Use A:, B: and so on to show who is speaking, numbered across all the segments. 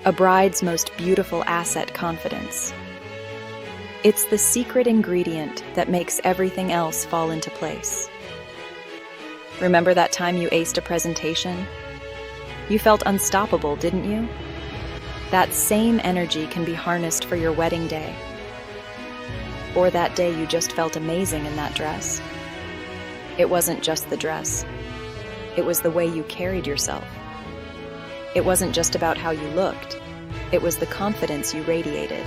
A: A bride's most beautiful asset, confidence. It's the secret ingredient that makes everything else fall into place. Remember that time you aced a presentation? You felt unstoppable, didn't you? That same energy can be harnessed for your wedding day. Or that day you just felt amazing in that dress. It wasn't just the dress. It was the way you carried yourself. It wasn't just about how you looked. It was the confidence you radiated.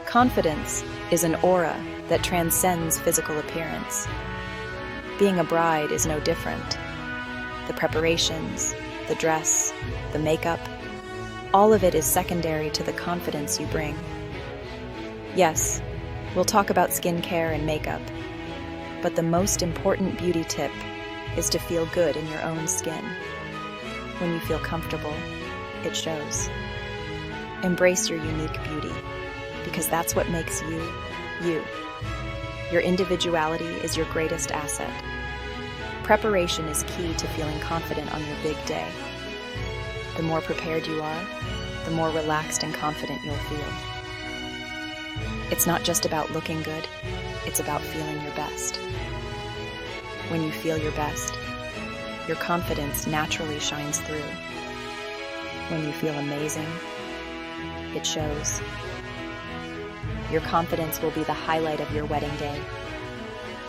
A: Confidence is an aura that transcends physical appearance. Being a bride is no different. The preparations, the dress, the makeup, all of it is secondary to the confidence you bring. Yes, we'll talk about skincare and makeup, but the most important beauty tip is to feel good in your own skin. When you feel comfortable, it shows. Embrace your unique beauty, because that's what makes you, you. Your individuality is your greatest asset. Preparation is key to feeling confident on your big day. The more prepared you are, the more relaxed and confident you'll feel. It's not just about looking good, it's about feeling your best. When you feel your best, your confidence naturally shines through. When you feel amazing, it shows. Your confidence will be the highlight of your wedding day.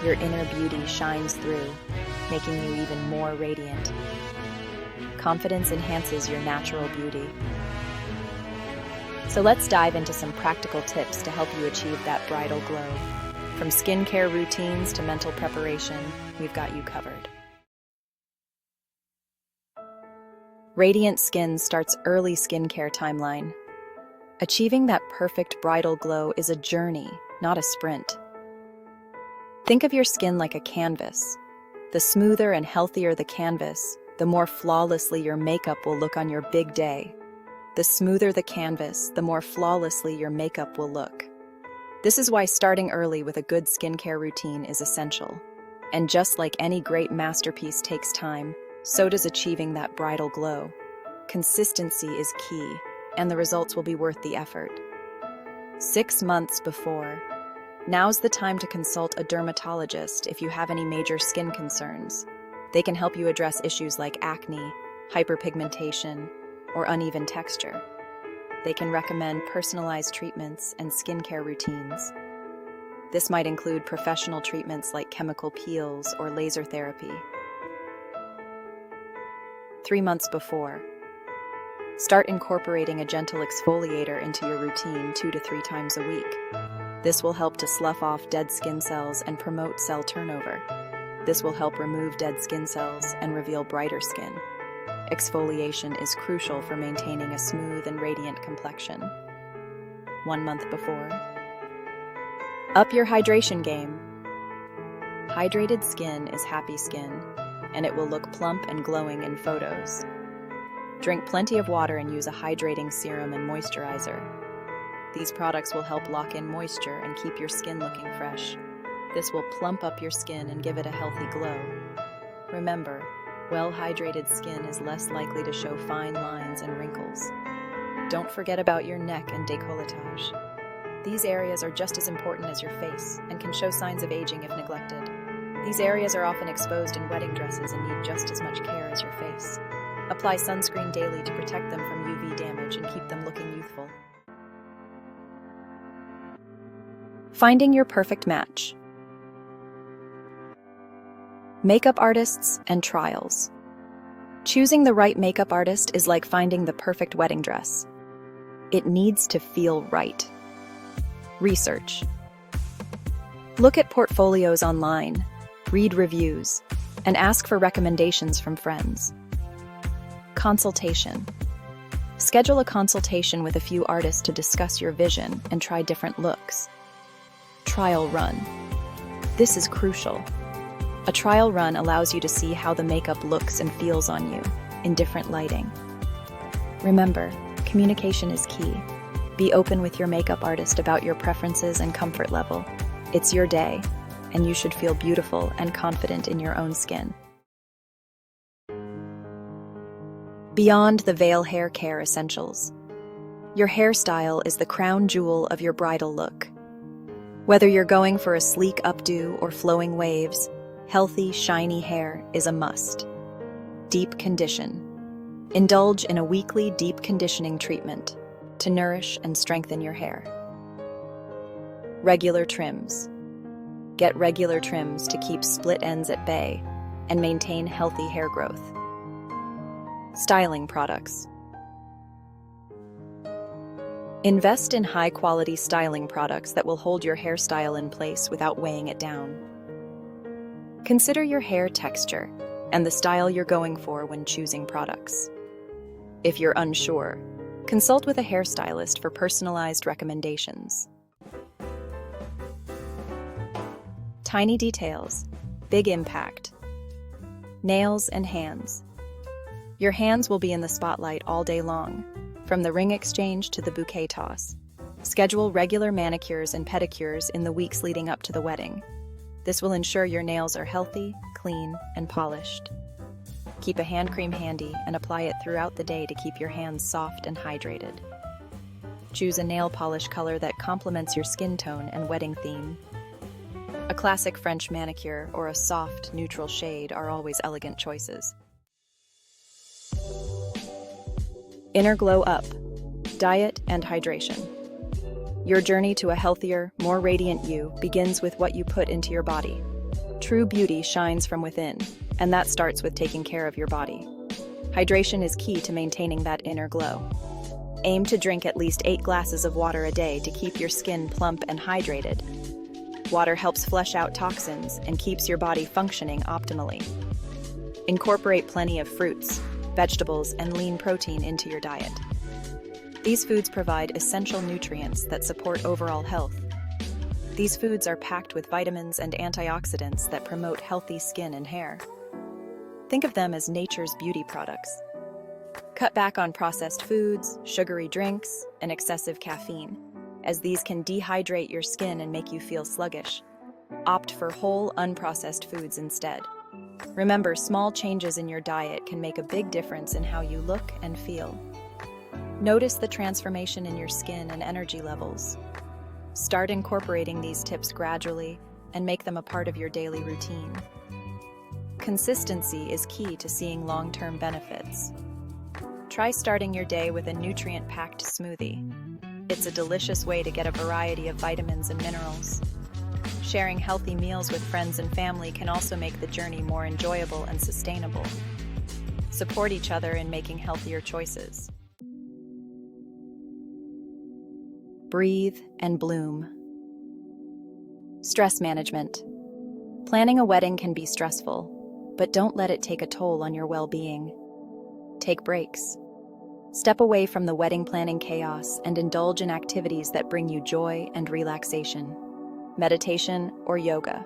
A: Your inner beauty shines through, making you even more radiant. Confidence enhances your natural beauty. So let's dive into some practical tips to help you achieve that bridal glow. From skincare routines to mental preparation, we've got you covered. Radiant skin starts early skincare timeline. Achieving that perfect bridal glow is a journey, not a sprint. Think of your skin like a canvas. The smoother and healthier the canvas, the more flawlessly your makeup will look on your big day. The smoother the canvas, the more flawlessly your makeup will look. This is why starting early with a good skincare routine is essential. And just like any great masterpiece takes time, so does achieving that bridal glow. Consistency is key, and the results will be worth the effort. 6 months before. Now's the time to consult a dermatologist if you have any major skin concerns. They can help you address issues like acne, hyperpigmentation, or uneven texture. They can recommend personalized treatments and skincare routines. This might include professional treatments like chemical peels or laser therapy. 3 months before. Start incorporating a gentle exfoliator into your routine 2 to 3 times a week. This will help to slough off dead skin cells and promote cell turnover. This will help remove dead skin cells and reveal brighter skin. Exfoliation is crucial for maintaining a smooth and radiant complexion. 1 month before. Up your hydration game. Hydrated skin is happy skin, and it will look plump and glowing in photos. Drink plenty of water and use a hydrating serum and moisturizer. These products will help lock in moisture and keep your skin looking fresh. This will plump up your skin and give it a healthy glow. Remember, well-hydrated skin is less likely to show fine lines and wrinkles. Don't forget about your neck and décolletage. These areas are just as important as your face and can show signs of aging if neglected. These areas are often exposed in wedding dresses and need just as much care as your face. Apply sunscreen daily to protect them from UV damage and keep them looking youthful. Finding your perfect match. Makeup artists and trials. Choosing the right makeup artist is like finding the perfect wedding dress. It needs to feel right. Research. Look at portfolios online, read reviews, and ask for recommendations from friends. Consultation. Schedule a consultation with a few artists to discuss your vision and try different looks. Trial run. This is crucial. A trial run allows you to see how the makeup looks and feels on you, in different lighting. Remember, communication is key. Be open with your makeup artist about your preferences and comfort level. It's your day, and you should feel beautiful and confident in your own skin. Beyond the veil hair care essentials, your hairstyle is the crown jewel of your bridal look. Whether you're going for a sleek updo or flowing waves, healthy, shiny hair is a must. Deep condition. Indulge in a weekly deep conditioning treatment to nourish and strengthen your hair. Regular trims. Get regular trims to keep split ends at bay and maintain healthy hair growth. Styling products. Invest in high-quality styling products that will hold your hairstyle in place without weighing it down. Consider your hair texture and the style you're going for when choosing products. If you're unsure, consult with a hairstylist for personalized recommendations. Tiny details, big impact. Nails and hands. Your hands will be in the spotlight all day long, from the ring exchange to the bouquet toss. Schedule regular manicures and pedicures in the weeks leading up to the wedding. This will ensure your nails are healthy, clean, and polished. Keep a hand cream handy and apply it throughout the day to keep your hands soft and hydrated. Choose a nail polish color that complements your skin tone and wedding theme. A classic French manicure or a soft, neutral shade are always elegant choices. Inner glow up, diet and hydration. Your journey to a healthier, more radiant you begins with what you put into your body. True beauty shines from within, and that starts with taking care of your body. Hydration is key to maintaining that inner glow. Aim to drink at least 8 glasses of water a day to keep your skin plump and hydrated. Water helps flush out toxins and keeps your body functioning optimally. Incorporate plenty of fruits, vegetables, and lean protein into your diet. These foods provide essential nutrients that support overall health. These foods are packed with vitamins and antioxidants that promote healthy skin and hair. Think of them as nature's beauty products. Cut back on processed foods, sugary drinks, and excessive caffeine, as these can dehydrate your skin and make you feel sluggish. Opt for whole, unprocessed foods instead. Remember, small changes in your diet can make a big difference in how you look and feel. Notice the transformation in your skin and energy levels. Start incorporating these tips gradually and make them a part of your daily routine. Consistency is key to seeing long-term benefits. Try starting your day with a nutrient-packed smoothie. It's a delicious way to get a variety of vitamins and minerals. Sharing healthy meals with friends and family can also make the journey more enjoyable and sustainable. Support each other in making healthier choices. Breathe and bloom. Stress management. Planning a wedding can be stressful, but don't let it take a toll on your well-being. Take breaks. Step away from the wedding planning chaos and indulge in activities that bring you joy and relaxation. Meditation or yoga.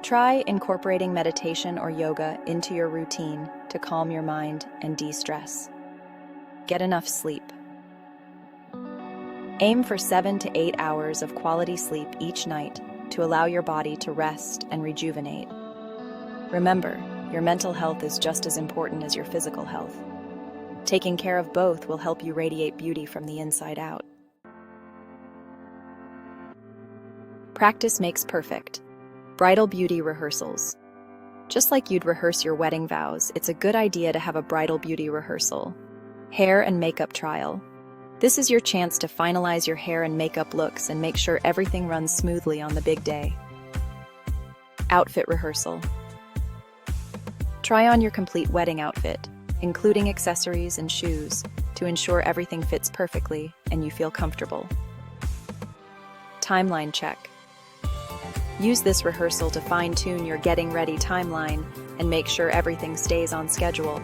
A: Try incorporating meditation or yoga into your routine to calm your mind and de-stress. Get enough sleep. Aim for 7 to 8 hours of quality sleep each night to allow your body to rest and rejuvenate. Remember, your mental health is just as important as your physical health. Taking care of both will help you radiate beauty from the inside out. Practice makes perfect. Bridal beauty rehearsals. Just like you'd rehearse your wedding vows, it's a good idea to have a bridal beauty rehearsal. Hair and makeup trial. This is your chance to finalize your hair and makeup looks and make sure everything runs smoothly on the big day. Outfit rehearsal. Try on your complete wedding outfit, including accessories and shoes, to ensure everything fits perfectly and you feel comfortable. Timeline check. Use this rehearsal to fine-tune your getting ready timeline and make sure everything stays on schedule.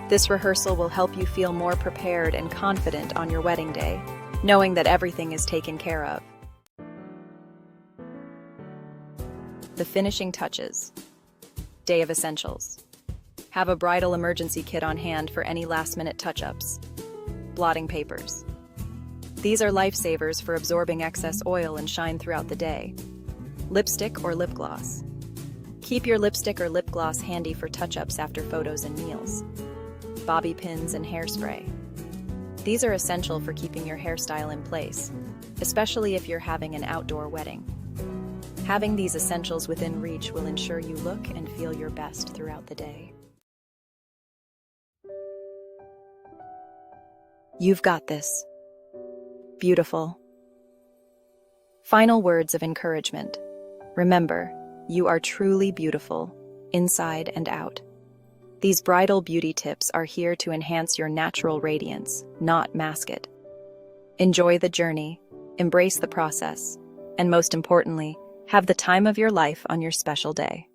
A: This rehearsal will help you feel more prepared and confident on your wedding day, knowing that everything is taken care of. The finishing touches. Day of essentials. Have a bridal emergency kit on hand for any last-minute touch-ups. Blotting papers. These are lifesavers for absorbing excess oil and shine throughout the day. Lipstick or lip gloss. Keep your lipstick or lip gloss handy for touch-ups after photos and meals. bobby pins, and hairspray. These are essential for keeping your hairstyle in place, especially if you're having an outdoor wedding. Having these essentials within reach will ensure you look and feel your best throughout the day. You've got this. Beautiful. Final words of encouragement. Remember, you are truly beautiful, inside and out. These bridal beauty tips are here to enhance your natural radiance, not mask it. Enjoy the journey, embrace the process, and most importantly, have the time of your life on your special day.